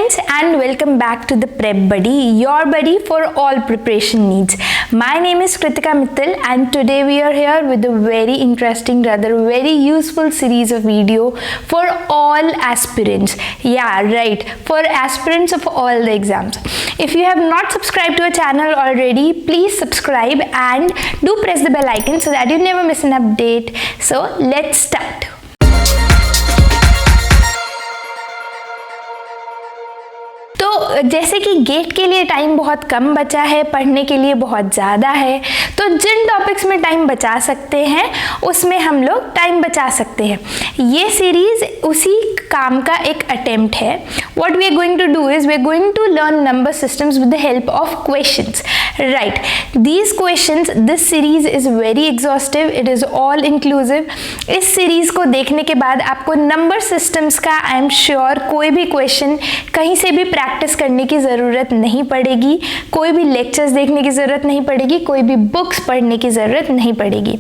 friends, and welcome back to the Prep Buddy, your buddy for all preparation needs. My name is Kritika Mittal and today we are here with a very interesting, rather very useful series of video for all aspirants. Yeah, right, for aspirants of all the exams. If you have not subscribed to our channel already, please subscribe and do press the bell icon so that you never miss an update. So let's start. तो जैसे कि gate के लिए time बहुत कम बचा है, पढ़ने के लिए बहुत ज़्यादा है, तो जिन टॉपिक्स में टाइम बचा सकते हैं उसमें हम लोग टाइम बचा सकते हैं। ये सीरीज़ उसी काम का एक अटेम्प्ट है। What we are going to do is we are going to learn number systems with the help of questions, right. These questions, this series is very exhaustive, it is all inclusive. इस series को देखने के बाद आपको number systems का I am sure कोई भी question कहीं से भी प्रैक्टिस करने की ज़रूरत नहीं पड़ेगी, कोई भी लेक्चर्स देखने की ज़रूरत नहीं पड़ेगी, कोई भी बुक्स पढ़ने की ज़रूरत नहीं पड़ेगी।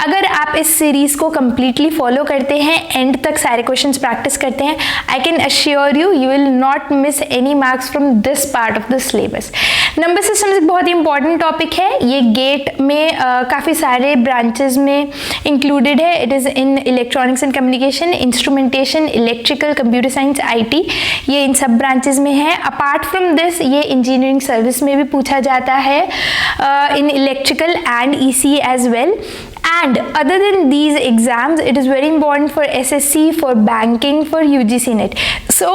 अगर आप इस सीरीज़ को कम्प्लीटली फॉलो करते हैं, एंड तक सारे क्वेश्चंस प्रैक्टिस करते हैं, I can assure you you will not miss any marks from this part of the syllabus. Number systems एक बहुत ही इंपॉर्टेंट टॉपिक है। ये गेट में काफ़ी सारे ब्रांचेज में इंक्लूडेड है। It is in electronics and communication, instrumentation, electrical, computer science, IT, ये इन सब ब्रांचेज में है। अपार्ट फ्रॉम दिस ये इंजीनियरिंग सर्विस में भी पूछा जाता है, in electrical and ECE as well. And other than these exams, it is very important for SSC, for banking, for UGC NET. So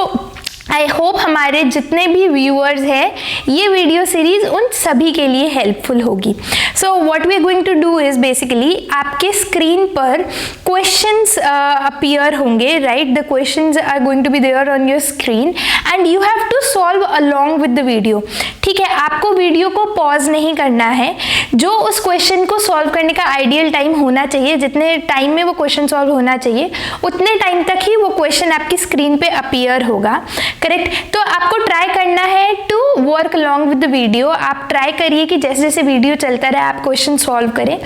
I hope हमारे जितने भी व्यूअर्स हैं ये वीडियो सीरीज उन सभी के लिए हेल्पफुल होगी। So what we are going to do is basically आपके स्क्रीन पर क्वेश्चंस अपीयर होंगे, right. The questions are going to be there on your screen and you have to solve along with the video. ठीक है, आपको video को pause नहीं करना है। जो उस क्वेश्चन को सॉल्व करने का आइडियल टाइम होना चाहिए, जितने टाइम में वो क्वेश्चन सॉल्व होना चाहिए उतने टाइम तक ही वो क्वेश्चन आपकी स्क्रीन पे अपीयर होगा, करेक्ट। तो आपको ट्राई करना है to work along with the video. आप ट्राई करिए कि जैसे जैसे वीडियो चलता रहे आप क्वेश्चन सॉल्व करें,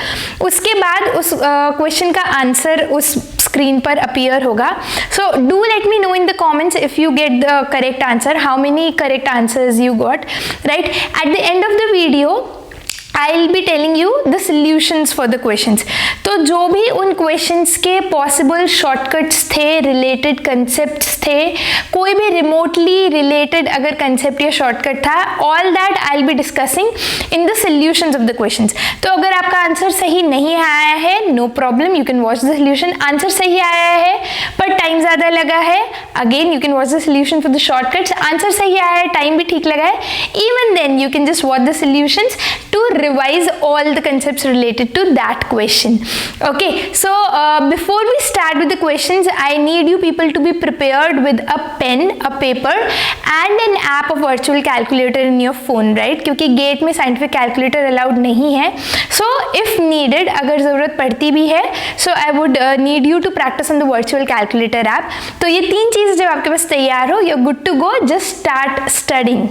उसके बाद उस क्वेश्चन का आंसर उस स्क्रीन पर अपीयर होगा। So do let me know in the comments if you get the correct answer, how many correct answers you got, right? At the end of the video I'll be telling you the solutions for the questions. तो जो भी उन questions के possible shortcuts थे, related concepts थे, कोई भी remotely related अगर concept या shortcut था, all that I'll be discussing in the solutions of the questions. तो अगर आपका आंसर सही नहीं आया है, no problem, you can watch the solution. Answer सही आया है पर टाइम ज़्यादा लगा है, again you can watch the solution for the shortcuts. Answer सही आया है, टाइम भी ठीक लगा है, even then you can just watch the solutions to revise all the concepts related to that question. Okay, so before we start with the questions, I need you people to be prepared with a pen, a paper and an app of virtual calculator in your phone, right? क्योंकि gate में scientific calculator allowed नहीं है। So if needed, अगर ज़रूरत पड़ती भी है, so I would need you to practice on the virtual calculator app. तो ये तीन चीज़ जब आपके पास तैयार हो, you're good to go, just start studying.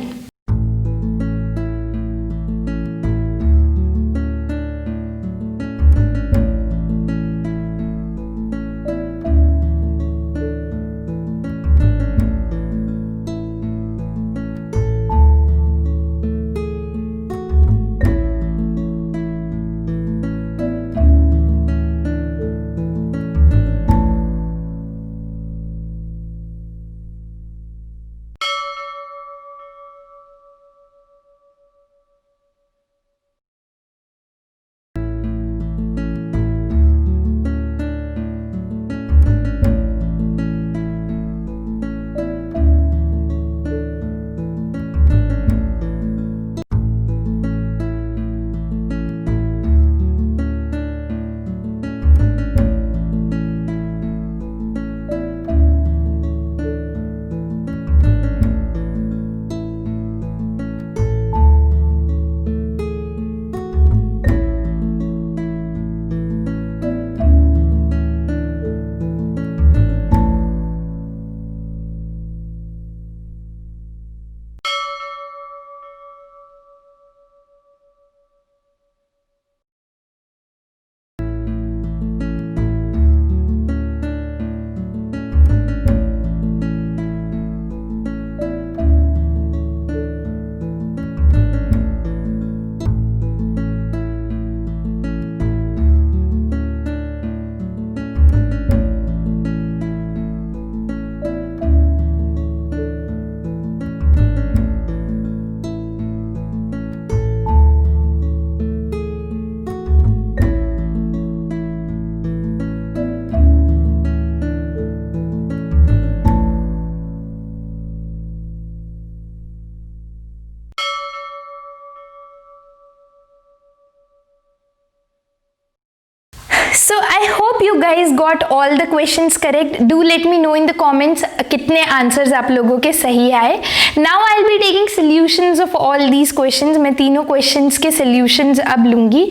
guys got all the questions correct. Do let me know in the comments कितने answers आप लोगों के सही आए. Now I'll be taking solutions of all these questions. मैं तीनों questions के solutions अब लूँगी.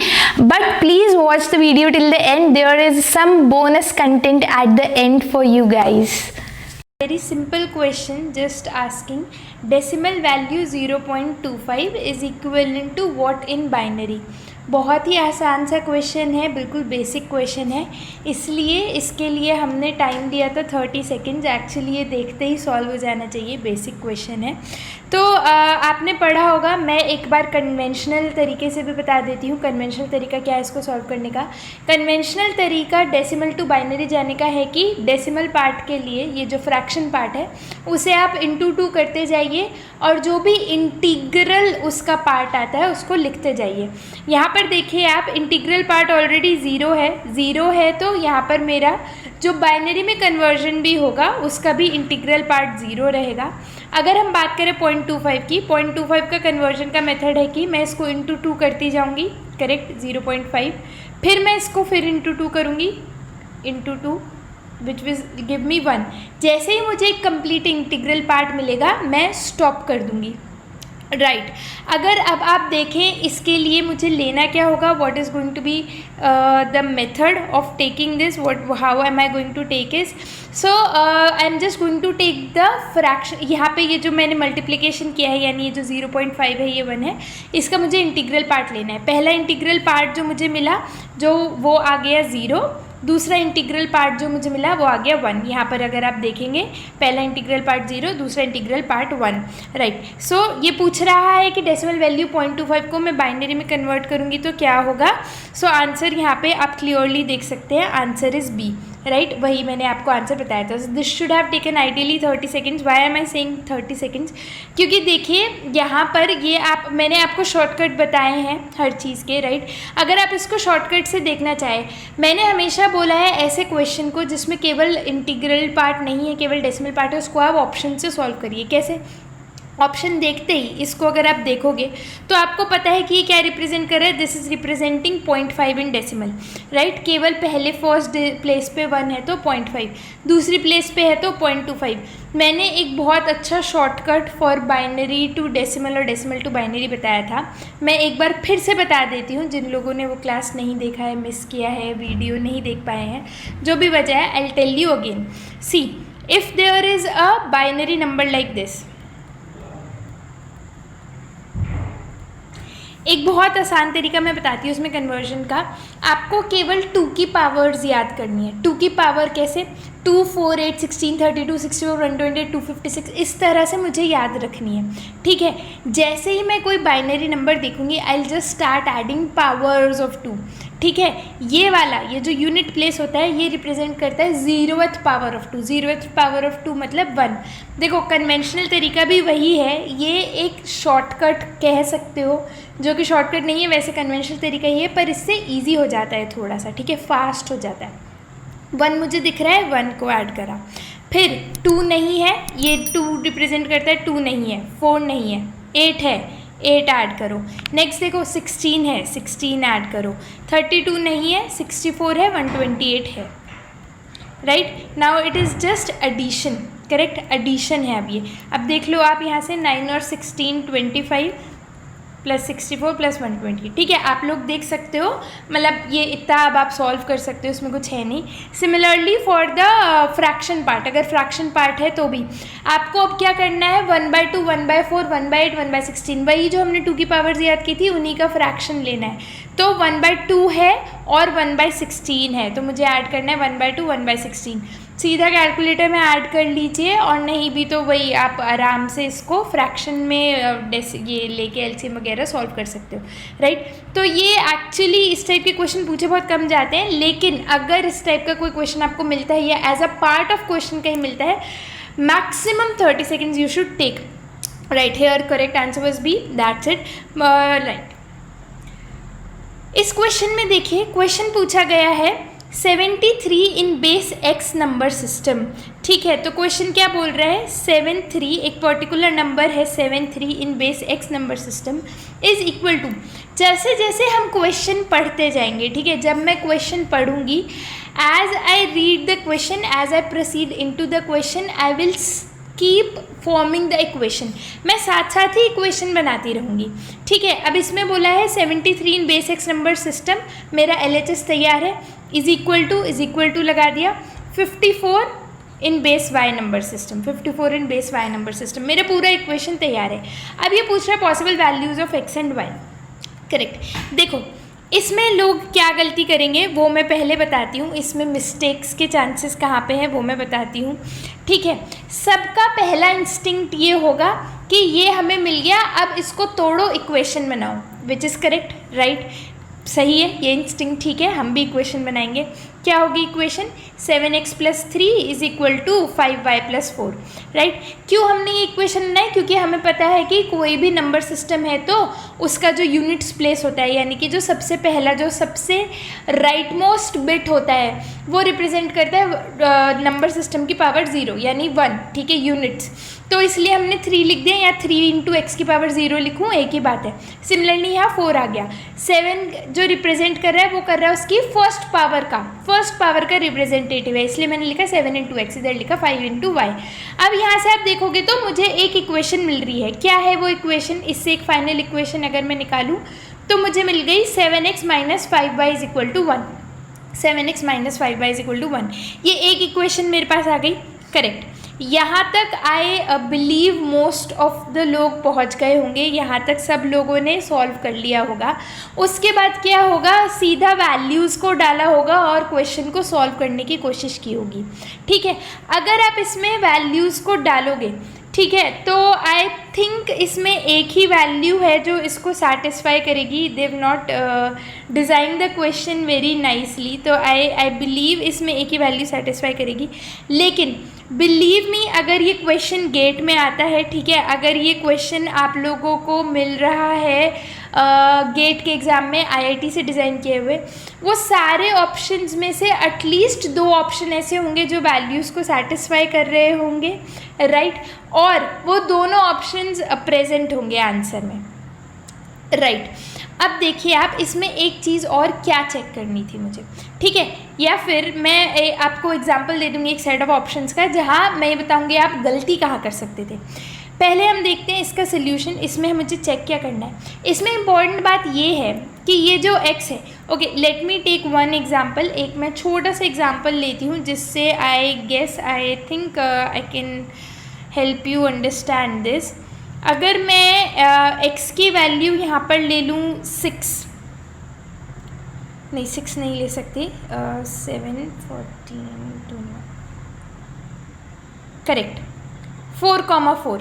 But please watch the video till the end. There is some bonus content at the end for you guys. Very simple question, just asking decimal value 0.25 is equivalent to what in binary. बहुत ही आसान सा question है, बिल्कुल basic question है, इसलिए इसके लिए हमने टाइम दिया था 30 सेकेंड्स. एक्चुअली ये देखते ही सॉल्व हो जाना चाहिए, बेसिक क्वेश्चन है. तो आपने पढ़ा होगा, मैं एक बार कन्वेंशनल तरीके से भी बता देती हूँ. कन्वेंशनल तरीका क्या है इसको सॉल्व करने का. कन्वेंशनल तरीका डेसिमल टू बाइनरी जाने का है कि डेसिमल पार्ट के लिए ये जो फ्रैक्शन पार्ट है उसे आप इंटू 2 करते जाइए और जो भी इंटीग्रल उसका पार्ट आता है उसको लिखते जाइए. यहाँ पर देखिए आप, इंटीग्रल पार्ट ऑलरेडी ज़ीरो है तो यहाँ पर मेरा जो बाइनरी में कन्वर्जन भी होगा उसका भी इंटीग्रल पार्ट 0 रहेगा. अगर हम बात करें 0.25 की, 0.25 का कन्वर्जन का मेथड है कि मैं इसको इंटू 2 करती जाऊँगी, करेक्ट, 0.5, फिर मैं इसको फिर इंटू 2 करूँगी, इंटू 2 विच विज गिव मी 1. जैसे ही मुझे एक कंप्लीट इंटीग्रल पार्ट मिलेगा मैं स्टॉप कर दूँगी. राइट. अगर अब आप देखें इसके लिए मुझे लेना क्या होगा, what is going to be the method of taking this, what how am I going to take is. So I am just going to take the fraction. यहाँ पे ये जो मैंने मल्टीप्लिकेशन किया है, यानी ये जो 0.5 है ये 1 है, इसका मुझे इंटीग्रल पार्ट लेना है. पहला इंटीग्रल पार्ट जो मुझे मिला जो वो आ गया 0, दूसरा इंटीग्रल पार्ट जो मुझे मिला वो आ गया 1. यहाँ पर अगर आप देखेंगे पहला इंटीग्रल पार्ट 0, दूसरा इंटीग्रल पार्ट 1. राइट. सो ये पूछ रहा है कि डेसिमल वैल्यू 0.25 को मैं बाइनरी में कन्वर्ट करूँगी तो क्या होगा. सो आंसर यहाँ पे आप क्लियरली देख सकते हैं, आंसर इज़ बी. राइट. वही मैंने आपको आंसर बताया था. This should have taken ideally 30 seconds. Why am I saying 30 seconds, क्योंकि देखिए यहाँ पर ये मैंने आपको शॉर्टकट बताए हैं हर चीज़ के. राइट. अगर आप इसको शॉर्टकट से देखना चाहें, मैंने हमेशा बोला है ऐसे क्वेश्चन को जिसमें केवल इंटीग्रल पार्ट नहीं है, केवल डेसिमल पार्ट है, उसको आप ऑप्शन से सॉल्व करिए. कैसे? ऑप्शन देखते ही इसको अगर आप देखोगे तो आपको पता है कि ये क्या रिप्रेजेंट कर रहा है. This is representing 0.5 in decimal. Right. केवल पहले फर्स्ट प्लेस पे 1 है तो 0.5, दूसरी प्लेस पे है तो 0.25. मैंने एक बहुत अच्छा shortcut for binary to decimal और डेसिमल टू बाइनरी बताया था. मैं एक बार फिर से बता देती हूँ, जिन लोगों ने वो क्लास नहीं देखा है, मिस किया है, वीडियो नहीं देख पाए हैं, जो भी वजह है, I will tell you again. See, if there is a binary number like this, एक बहुत आसान तरीका मैं बताती हूँ उसमें कन्वर्जन का. आपको केवल 2 की पावर्स याद करनी है. 2 की पावर कैसे? 2, 4, 8, 16, 32, 64, 128, 256, इस तरह से मुझे याद रखनी है. ठीक है. जैसे ही मैं कोई बाइनरी नंबर देखूँगी, आई will just start adding powers of 2. ठीक है. ये वाला, ये जो यूनिट प्लेस होता है, ये रिप्रेजेंट करता है 0th power of 2. 0th power of 2 मतलब 1. देखो, कन्वेंशनल तरीका भी वही है, ये एक शॉर्टकट कह सकते हो, जो कि शॉर्टकट नहीं है, वैसे कन्वेंशनल तरीका ही है, पर इससे ईजी हो जाता है थोड़ा सा. ठीक है, फास्ट हो जाता है. 1 मुझे दिख रहा है, 1 को ऐड करा. फिर 2 नहीं है, ये 2 रिप्रेजेंट करता है, 2 नहीं है. 4 नहीं है, 8 है, 8 ऐड करो. नेक्स्ट देखो 16 है, 16 ऐड करो. 32 नहीं है, 64 है, 128 है. Right. Now it is just addition. Correct, addition है. अब ये अब देख लो आप यहाँ से 9 और 16, 25 प्लस 64 प्लस 120. ठीक है, आप लोग देख सकते हो, मतलब ये इतना अब आप सॉल्व कर सकते हो, उसमें कुछ है नहीं. Similarly for the fraction part, अगर फ्रैक्शन पार्ट है तो भी आपको अब क्या करना है, 1/2, 1/4, 1/8, 1/16, वही जो हमने 2 की पावर्स याद की थी उन्हीं का फ्रैक्शन लेना है. तो 1/2 है और 1/16 है, तो मुझे ऐड करना है 1/2, 1/16. सीधा कैलकुलेटर में ऐड कर लीजिए, और नहीं भी तो वही आप आराम से इसको फ्रैक्शन में ये लेके एलसीएम वगैरह सॉल्व कर सकते हो. राइट. तो ये एक्चुअली इस टाइप के क्वेश्चन पूछे बहुत कम जाते हैं, लेकिन अगर इस टाइप का कोई क्वेश्चन आपको मिलता है या as a part of question कहीं मिलता है, maximum 30 seconds you should take. Right. Here correct answer was B. That's it. Right. इस क्वेश्चन में देखिए, क्वेश्चन पूछा गया है 73 in base x number system. ठीक है, तो क्वेश्चन क्या बोल रहा है, 7-3 एक पर्टिकुलर नंबर है 7-3 in base X number system is equal to, जैसे जैसे हम क्वेश्चन पढ़ते जाएंगे, ठीक है, जब मैं क्वेश्चन पढ़ूंगी, as I read the question, as I proceed into the question, I will keep forming the equation, मैं साथ साथ ही इक्वेशन बनाती रहूँगी। ठीक है, अब इसमें बोला है 73 in base X number system, मेरा LHS तैयार है, इज इक्वल टू लगा दिया 54 इन बेस वाई नंबर सिस्टम, 54 इन बेस वाई नंबर सिस्टम, मेरा पूरा इक्वेशन तैयार है। अब ये पूछ रहा है possible values of X and Y. Correct, देखो इसमें लोग क्या गलती करेंगे वो मैं पहले बताती हूँ, इसमें मिस्टेक्स के चांसेस कहाँ पे हैं वो मैं बताती हूँ। ठीक है, सबका पहला इंस्टिंक्ट ये होगा कि ये हमें मिल गया, अब इसको तोड़ो इक्वेशन बनाओ, विच इज़ करेक्ट, राइट, सही है, ये इंस्टिंक्ट ठीक है, हम भी इक्वेशन बनाएंगे। क्या होगी equation, 7x + 3 is equal to 5y + 4, right. क्यों हमने ये इक्वेशन बनाई, क्योंकि हमें पता है कि कोई भी नंबर सिस्टम है तो उसका जो यूनिट्स प्लेस होता है, यानी कि जो सबसे पहला जो सबसे राइट मोस्ट बिट होता है वो रिप्रेजेंट करता है नंबर सिस्टम की पावर 0 यानी 1, ठीक है, यूनिट्स, तो इसलिए हमने 3 लिख दिया, या 3 × x की पावर 0 लिखूँ एक ही बात है। सिमिलरली यहाँ 4 आ गया, 7 जो रिप्रेजेंट कर रहा है वो कर रहा है उसकी फर्स्ट पावर का रिप्रेजेंटेटिव है, इसलिए मैंने लिखा 7 × x, इधर लिखा 5 × y। अब यहाँ से आप देखोगे तो मुझे एक इक्वेशन मिल रही है, क्या है वो इक्वेशन, इससे एक फाइनल इक्वेशन अगर मैं निकालूँ तो मुझे मिल गई 7x - 5y = 1, 7x - 5y = 1, ये एक इक्वेशन मेरे पास आ गई। करेक्ट, यहाँ तक I believe most of the लोग पहुँच गए होंगे, यहाँ तक सब लोगों ने सॉल्व कर लिया होगा। उसके बाद क्या होगा, सीधा वैल्यूज़ को डाला होगा और क्वेश्चन को सॉल्व करने की कोशिश की होगी। ठीक है, अगर आप इसमें वैल्यूज़ को डालोगे, ठीक है, तो आई थिंक इसमें एक ही वैल्यू है जो इसको सेटिस्फाई करेगी। They have not design the question very nicely, तो आई बिलीव इसमें एक ही वैल्यू सेटिस्फाई करेगी। लेकिन बिलीव मी, अगर ये क्वेश्चन गेट में आता है, ठीक है, अगर ये क्वेश्चन आप लोगों को मिल रहा है गेट के एग्ज़ाम में IIT से डिज़ाइन किए हुए, वो सारे ऑप्शंस में से एटलीस्ट 2 ऑप्शन ऐसे होंगे जो वैल्यूज़ को सेटिस्फाई कर रहे होंगे, राइट, और वो दोनों ऑप्शंस प्रेजेंट होंगे आंसर में, राइट। अब देखिए आप, इसमें एक चीज़ और क्या चेक करनी थी मुझे, ठीक है, या फिर मैं आपको एग्जांपल दे दूँगी एक सेट ऑफ ऑप्शंस का, जहाँ मैं ये बताऊँगी आप गलती कहाँ कर सकते थे। पहले हम देखते हैं इसका सोल्यूशन, इसमें मुझे चेक क्या करना है। इसमें इम्पॉर्टेंट बात ये है कि ये जो x है, okay, let me take one example, एक मैं छोटा सा एग्जांपल लेती हूँ जिससे I think I can help you understand this. अगर मैं x की वैल्यू यहाँ पर ले लूँ 6 नहीं ले सकती, 7 14 2 करेक्ट, 4,4,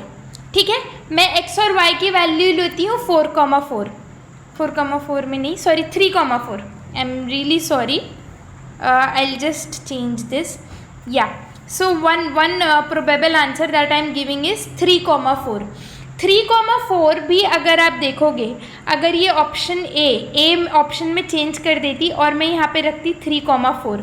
ठीक है, मैं x और y की वैल्यू लेती हूँ 4,4 में नहीं, sorry 3,4, I am really sorry, I will just change this, या so one probable answer that I am giving is 3,4। 3,4 भी अगर आप देखोगे, अगर ये ऑप्शन ए ऑप्शन में चेंज कर देती और मैं यहाँ पे रखती 3,4,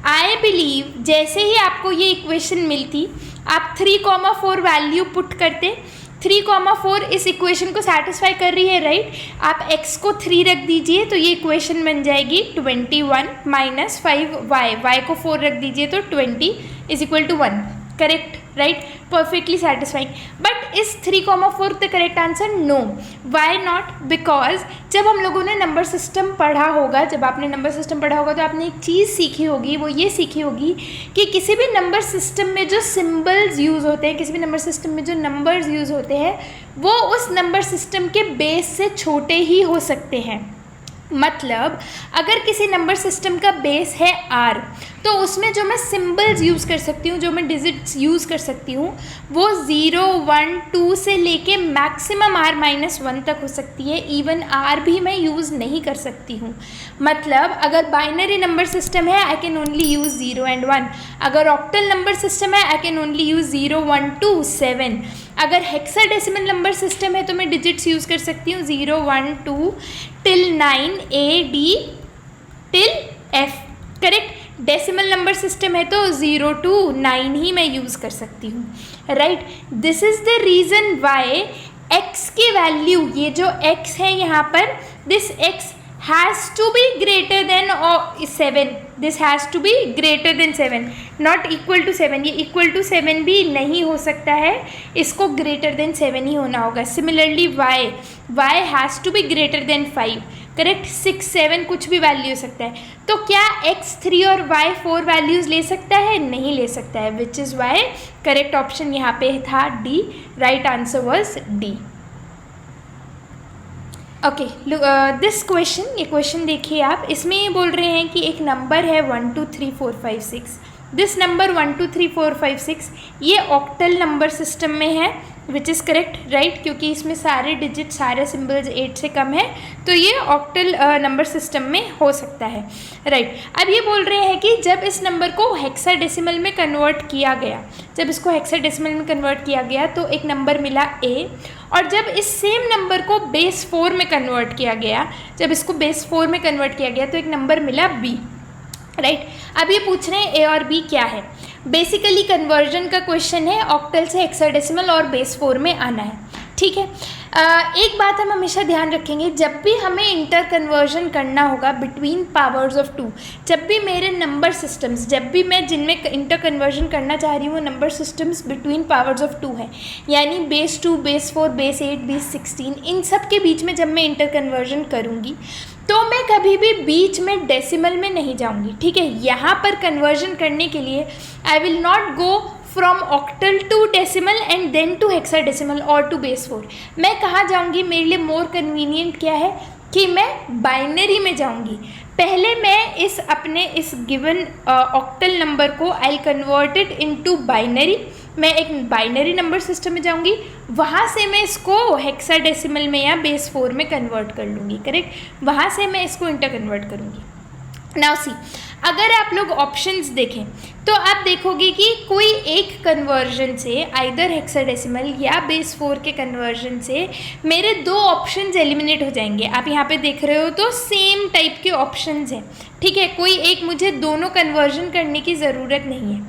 आई बिलीव जैसे ही आपको ये इक्वेशन मिलती आप 3,4 वैल्यू पुट करते, 3,4 इस इक्वेशन को सेटिस्फाई कर रही है, राइट, आप x को 3 रख दीजिए तो ये इक्वेशन बन जाएगी 21 - 5y, y को 4 रख दीजिए तो 20 = 1, correct, right, perfectly satisfying. But is 3,4 the correct answer? No. Why not? Because जब हम लोगों ने नंबर सिस्टम पढ़ा होगा, जब आपने नंबर सिस्टम पढ़ा होगा तो आपने एक चीज़ सीखी होगी, वो ये सीखी होगी कि किसी भी नंबर सिस्टम में जो सिम्बल्स यूज़ होते हैं, किसी भी नंबर सिस्टम में जो नंबर्स यूज़ होते हैं, वो उस नंबर सिस्टम के बेस से छोटे ही हो सकते हैं। मतलब अगर किसी नंबर सिस्टम का बेस है r, तो उसमें जो मैं सिंबल्स यूज़ कर सकती हूँ, जो मैं डिजिट्स यूज़ कर सकती हूँ, वो 0, 1, 2 से लेके मैक्सिमम r-1 तक हो सकती है। इवन r भी मैं यूज़ नहीं कर सकती हूँ। मतलब अगर बाइनरी नंबर सिस्टम है I can only use 0 and 1, अगर ऑक्टल नंबर सिस्टम है आई कैन ओनली यूज़ 0, 1, 2, 7, अगर हेक्साडेसिमल नंबर सिस्टम है तो मैं डिजिट्स यूज़ कर सकती हूँ 0, 1, 2 till 9 A, D till F, correct. Decimal number system है तो 0 to 9 ही मैं यूज़ कर सकती हूँ, right. This is the reason why x की वैल्यू, ये जो x है यहाँ पर, this x has to be greater than 7, this has to be greater than 7, not equal to 7, ये equal to 7 भी नहीं हो सकता है, इसको greater than 7 ही होना होगा। Similarly y has to be greater than 5, correct. 6, 7 कुछ भी वैल्यू हो सकता है। तो क्या x 3 और y 4 वैल्यूज़ ले सकता है? नहीं ले सकता है, which is why correct option यहाँ पे था D, right answer was D। Okay, this question, ये क्वेश्चन देखिए आप, इसमें ये बोल रहे हैं कि एक नंबर है 1 2 3 4 5 6, दिस नंबर 1 2 3 4 5 6 ये ऑक्टल नंबर सिस्टम में है, विच इज़ करेक्ट, राइट, क्योंकि इसमें सारे डिजिट, सारे सिम्बल्स 8 से कम है, तो ये ऑक्टल नंबर सिस्टम में हो सकता है, राइट। अब ये बोल रहे हैं कि जब इस नंबर को हेक्साडेसिमल में कन्वर्ट किया गया, जब इसको हेक्साडेसिमल में कन्वर्ट किया गया तो एक नंबर मिला A, और जब इस सेम नंबर को बेस 4 में कन्वर्ट किया गया, जब इसको बेस 4 में कन्वर्ट किया गया तो एक नंबर मिला B, राइट। अब ये पूछ रहे हैं A और B क्या है। बेसिकली कन्वर्जन का क्वेश्चन है, ऑक्टल से हेक्साडेसिमल और बेस 4 में आना है, ठीक है। एक बात हम हमेशा ध्यान रखेंगे, जब भी हमें इंटर कन्वर्जन करना होगा बिटवीन पावर्स ऑफ 2, जब भी मेरे नंबर सिस्टम्स, जब भी मैं जिनमें इंटर कन्वर्जन करना चाह रही हूँ वो number systems between powers of 2 हैं, यानी बेस 2, बेस 4, बेस 8, बेस 16, इन सब के बीच में जब मैं इंटर कन्वर्जन करूँगी तो मैं कभी भी बीच में डेसिमल में नहीं जाऊँगी, ठीक है। यहाँ पर कन्वर्जन करने के लिए I will not go from octal to decimal and then to hexadecimal और टू बेस 4। मैं कहाँ जाऊँगी, मेरे लिए मोर कन्वीनियंट क्या है कि मैं बाइनरी में जाऊँगी। पहले मैं इस गिवन ऑक्टल नंबर को आई कन्वर्ट इट इनटू बाइनरी, मैं एक बाइनरी नंबर सिस्टम में जाऊँगी, वहाँ से मैं इसको हेक्साडेसिमल में या बेस 4 में कन्वर्ट कर लूँगी, करेक्ट, वहाँ से मैं इसको इंटर कन्वर्ट करूँगी। नाउ सी, अगर आप लोग ऑप्शंस देखें तो आप देखोगे कि कोई एक कन्वर्जन से, आइदर हेक्साडेसिमल या बेस 4 के कन्वर्जन से मेरे 2 ऑप्शंस एलिमिनेट हो जाएंगे। आप यहाँ पे देख रहे हो तो सेम टाइप के ऑप्शंस हैं, ठीक है, कोई एक, मुझे दोनों कन्वर्जन करने की ज़रूरत नहीं है,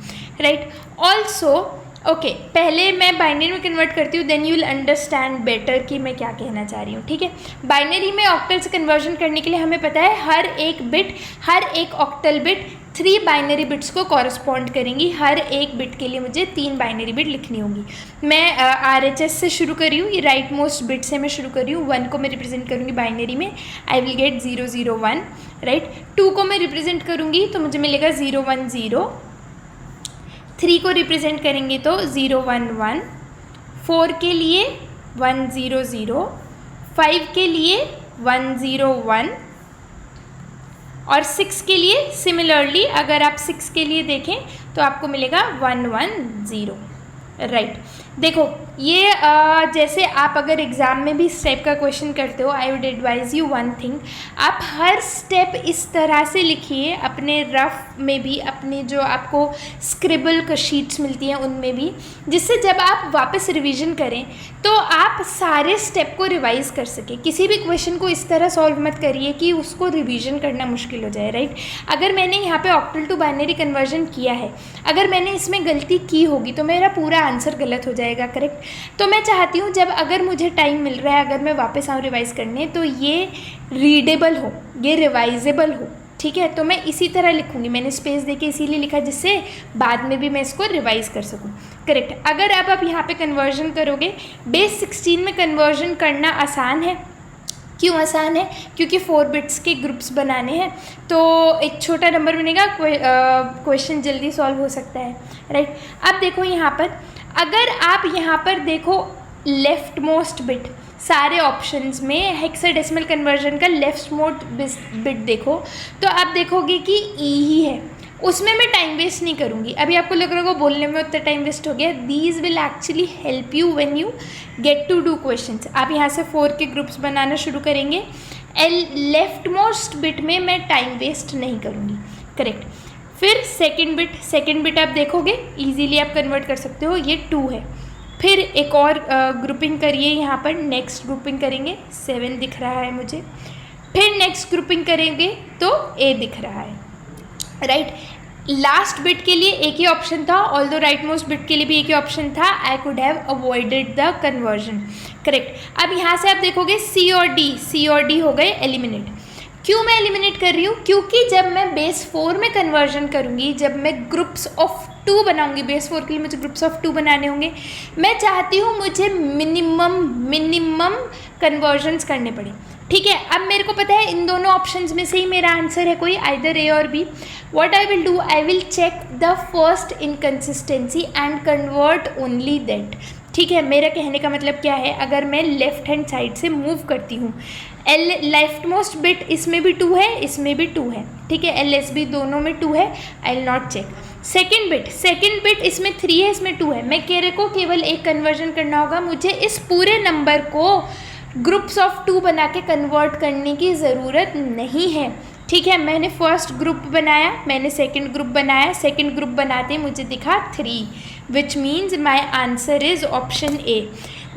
राइट। ऑल्सो ओके, पहले मैं बाइनरी में कन्वर्ट करती हूँ, then you will understand better कि मैं क्या कहना चाह रही हूँ, ठीक है। बाइनरी में ऑक्टल से कन्वर्जन करने के लिए हमें पता है हर एक ऑक्टल बिट 3 बाइनरी बिट्स को कॉरस्पॉन्ड करेंगी, हर एक बिट के लिए मुझे 3 बाइनरी बिट लिखनी होगी। मैं RHS से शुरू कर रही हूँ, ये राइट मोस्ट बिट से मैं शुरू कर रही हूँ। 1 को मैं रिप्रेजेंट करूँगी बाइनरी में, आई विल गेट 0 0 1, राइट। 2 को मैं रिप्रेजेंट करूँगी तो मुझे मिलेगा 0 1 0, 3 को रिप्रेजेंट करेंगे तो 0 1 1, 4 के लिए 1 0 0, 5 के लिए 1 0 1 और 6 के लिए सिमिलरली, अगर आप 6 के लिए देखें तो आपको मिलेगा 1 1 0, राइट। देखो ये जैसे आप अगर एग्ज़ाम में भी इस टाइप का क्वेश्चन करते हो, I would advise you one thing, आप हर स्टेप इस तरह से लिखिए अपने रफ में भी, अपने जो आपको स्क्रिबल का शीट्स मिलती हैं उनमें भी, जिससे जब आप वापस रिवीजन करें तो आप सारे स्टेप को रिवाइज़ कर सकें। किसी भी क्वेश्चन को इस तरह सॉल्व मत करिए कि उसको रिवीजन करना मुश्किल हो जाए, राइट। अगर मैंने यहाँ पे ऑक्टल टू बाइनरी कन्वर्जन किया है, अगर मैंने इसमें गलती की होगी तो मेरा पूरा आंसर गलत हो जाएगा, करेक्ट। तो मैं चाहती हूँ जब अगर मुझे टाइम मिल रहा है, अगर मैं वापस आऊँ रिवाइज़ करने, तो ये रीडेबल हो, ये रिवाइजेबल हो, ठीक है। तो मैं इसी तरह लिखूँगी, मैंने स्पेस देके इसीलिए लिखा जिससे बाद में भी मैं इसको रिवाइज़ कर सकूँ, करेक्ट। अगर आप यहाँ पे कन्वर्जन करोगे, बेस 16 में कन्वर्जन करना आसान है। क्यों आसान है? क्योंकि 4 बिट्स के ग्रुप्स बनाने हैं, तो एक छोटा नंबर बनेगा, क्वेश्चन जल्दी सॉल्व हो सकता है, राइट। अब देखो यहाँ पर, अगर आप यहाँ पर देखो लेफ्ट मोस्ट बिट, सारे ऑप्शंस में हेक्साडेसिमल कन्वर्जन का लेफ्ट मोस्ट बिट देखो तो आप देखोगे कि ई ही है, उसमें मैं टाइम वेस्ट नहीं करूँगी। अभी आपको लग रहा होगा बोलने में उतना टाइम वेस्ट हो गया, these will actually help you when you get to do questions. आप यहाँ से 4 के ग्रुप्स बनाना शुरू करेंगे, लेफ्ट मोस्ट बिट में मैं टाइम वेस्ट नहीं करूँगी, करेक्ट। फिर सेकेंड बिट आप देखोगे इजीली आप कन्वर्ट कर सकते हो, ये 2 है। फिर एक और ग्रुपिंग करिए, यहाँ पर नेक्स्ट ग्रुपिंग करेंगे, 7 दिख रहा है मुझे। फिर नेक्स्ट ग्रुपिंग करेंगे तो A दिख रहा है, राइट। लास्ट बिट के लिए एक ही ऑप्शन था, ऑल्दो राइट मोस्ट बिट के लिए भी एक ही ऑप्शन था, I could have avoided the conversion. Correct. अब यहाँ से आप देखोगे सी और डी हो गए एलिमिनेट। क्यों मैं एलिमिनेट कर रही हूँ? क्योंकि जब मैं बेस 4 में कन्वर्जन करूँगी, जब मैं ग्रुप्स ऑफ 2 बनाऊँगी, बेस 4 के लिए मुझे ग्रुप्स ऑफ 2 बनाने होंगे, मैं चाहती हूँ मुझे मिनिमम कन्वर्जन्स करने पड़े। ठीक है, अब मेरे को पता है इन दोनों ऑप्शंस में से ही मेरा आंसर है कोई, आइदर ए और B. What I will do, I will check the first inconsistency and convert only that. ठीक है, मेरा कहने का मतलब क्या है, अगर मैं लेफ्ट हैंड साइड से मूव करती हूँ, एल लेफ्ट मोस्ट बिट इसमें भी 2 है, इसमें भी 2 है, ठीक है, एल एस बी दोनों में 2 है, I will not check. Second bit इसमें 3 है, इसमें 2 है, मैं मेरे को केवल एक कन्वर्जन करना होगा, मुझे इस पूरे नंबर को ग्रुप्स ऑफ 2 बना के कन्वर्ट करने की ज़रूरत नहीं है। ठीक है, मैंने फर्स्ट ग्रुप बनाया, मैंने सेकंड ग्रुप बनाया, सेकंड ग्रुप बनाते मुझे दिखा 3, which means my answer is option A.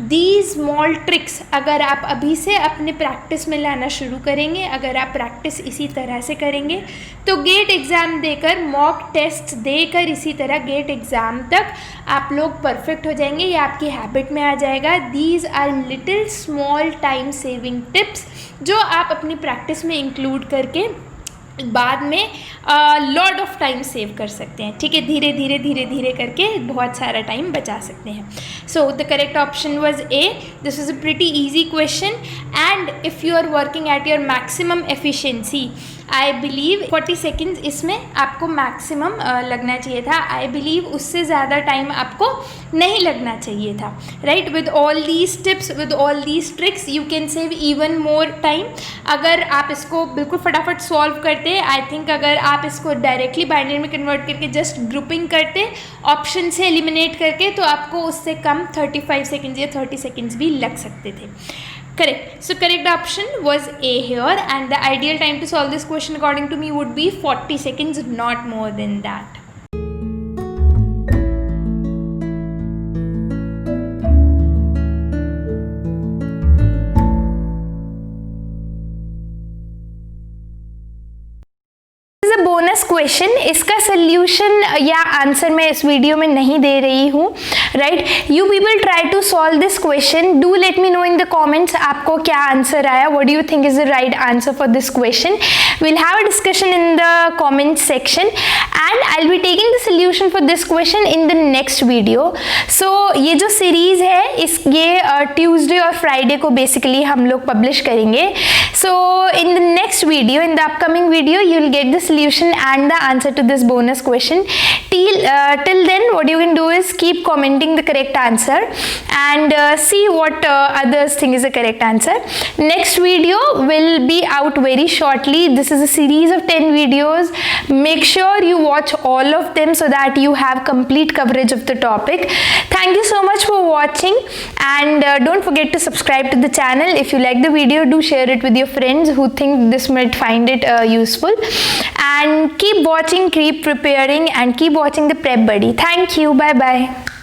These small tricks अगर आप अभी से अपने प्रैक्टिस में लाना शुरू करेंगे, अगर आप प्रैक्टिस इसी तरह से करेंगे, तो गेट एग्ज़ाम देकर, मॉक टेस्ट देकर इसी तरह गेट एग्ज़ाम तक आप लोग परफेक्ट हो जाएंगे, ये आपकी हैबिट में आ जाएगा। These are little small time saving tips जो आप अपनी प्रैक्टिस में इंक्लूड करके बाद में लॉट ऑफ टाइम सेव कर सकते हैं। ठीक है, धीरे धीरे करके बहुत सारा टाइम बचा सकते हैं। So the correct option was A. This is a pretty easy question and if you are working at your maximum efficiency, I believe 40 seconds इसमें आपको मैक्सिमम लगना चाहिए था। आई बिलीव उससे ज़्यादा टाइम आपको नहीं लगना चाहिए था। Right, with all these tips, with all these tricks you can save even more time. अगर आप इसको बिल्कुल फटाफट सॉल्व करते, आई थिंक अगर आप इसको डायरेक्टली बाइनरी में कन्वर्ट करके जस्ट ग्रुपिंग करते, ऑप्शन से एलिमिनेट करके, तो आपको उससे कम 35 सेकेंड्स या 30 सेकेंड्स भी लग सकते थे। Correct. So correct option was A here, and the ideal time to solve this question according to me would be 40 seconds, not more than that. Bonus question, इसका सोल्यूशन या आंसर मैं इस video में नहीं दे रही हूँ। Right, you people try to solve this question, do let me know in the comments आपको क्या आंसर आया, what do you think is the right answer for this question. we'll have a discussion in the comment section and I'll be taking the solution for this question in the next video. So ये जो series है ये Tuesday और Friday को basically हम लोग publish करेंगे. So in the next video, in the upcoming video, you will get the solution and the answer to this bonus question. Till then, what you can do is keep commenting the correct answer and see what others think is the correct answer. Next video will be out very shortly. This is a series of 10 videos. Make sure you watch all of them so that you have complete coverage of the topic. Thank you so much for watching and don't forget to subscribe to the channel. If you like the video, do share it with your friends who think this might find it useful. And keep watching, keep preparing and keep watching the Prep Buddy. Thank you. Bye bye.